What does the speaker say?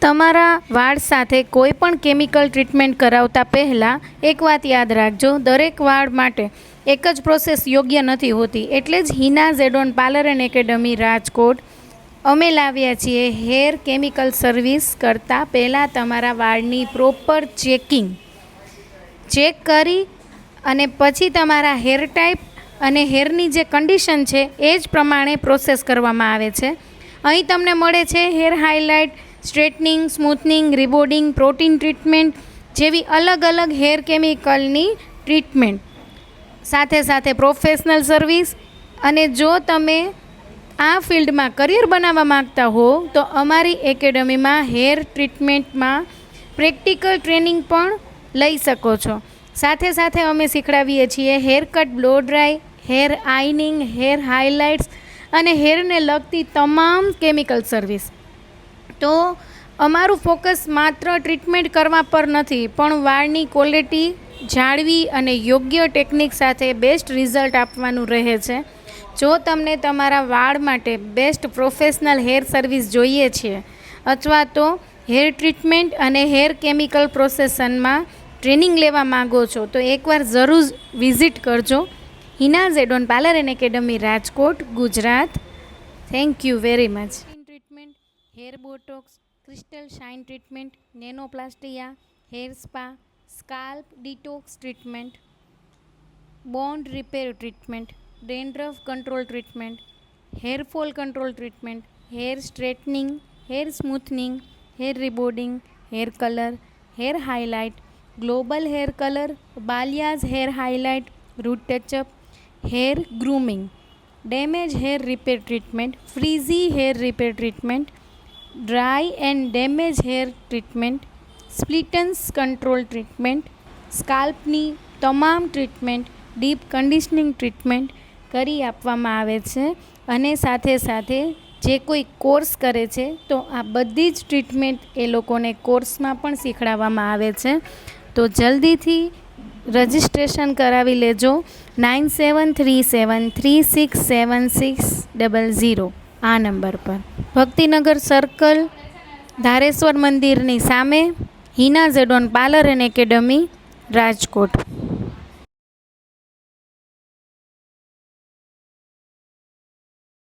તમારા વાળ સાથે કોઈ પણ કેમિકલ ટ્રીટમેન્ટ કરાવતા પહેલાં એક વાત યાદ રાખજો, દરેક વાળ માટે એક જ પ્રોસેસ યોગ્ય નથી હોતી. એટલે જ Hina Zedon parlour and academy Rajkot અમે લાવ્યા છીએ હેર કેમિકલ સર્વિસ કરતાં પહેલાં તમારા વાળની પ્રોપર ચેક કરી અને પછી તમારા હેર ટાઈપ અને હેરની જે કન્ડિશન છે એ જ પ્રમાણે પ્રોસેસ કરવામાં આવે છે. અહીં તમને મળે છે hair highlight, straightening, smoothening, rebonding, protein treatment જેવી અલગ અલગ હેર કેમિકલની ટ્રીટમેન્ટ, સાથે સાથે પ્રોફેશનલ સર્વિસ. અને જો તમે આ ફિલ્ડમાં કરિયર બનાવવા માગતા હો તો અમારી એકેડમીમાં હેર ટ્રીટમેન્ટમાં પ્રેક્ટિકલ ટ્રેનિંગ પણ લઈ શકો છો. સાથે સાથે અમે શીખડાવીએ છીએ hair cut, blow dry, hair ironing, hair highlights અને હેરને લગતી તમામ કેમિકલ સર્વિસ. તો અમારું ફોકસ માત્ર ટ્રીટમેન્ટ કરવા પર નથી, પણ વાળની ક્વોલિટી જાળવી અને યોગ્ય ટેકનિક સાથે બેસ્ટ રિઝલ્ટ આપવાનું રહે છે. જો તમને તમારા વાળ માટે બેસ્ટ પ્રોફેશનલ હેર સર્વિસ જોઈએ છે અથવા તો હેર ટ્રીટમેન્ટ અને હેર કેમિકલ પ્રોસેસનમાં ટ્રેનિંગ લેવા માગો છો તો એકવાર જરૂર વિઝિટ કરજો Hina Zedon parlour and academy Rajkot, Gujarat. Thank you very much. Treatment, hair botox, crystal shine treatment, nanoplastia, hair spa, scalp detox treatment, bond repair treatment, dandruff control treatment, hair fall control treatment, hair straightening, hair smoothening, hair rebonding, hair colour, hair highlight, global hair colour, balayage hair highlight, root touch-up, hair grooming, damage hair repair treatment, frizzy hair repair treatment, dry and damage hair treatment, split ends control treatment, સ્કાલ્પની તમામ treatment, deep conditioning treatment કરી આપવામાં આવે છે. અને સાથે સાથે જે કોઈ કોર્સ કરે છે તો આ બધી જ ટ્રીટમેન્ટ એ લોકોને કોર્સમાં પણ શીખડાવવામાં આવે છે. તો જલ્દીથી રજિસ્ટ્રેશન કરાવી લેજો 9737367600 આ નંબર પર. ભક્તિનગર સર્કલ, ધારેશ્વર મંદિરની સામે, Hina Zedon parlour and academy Rajkot.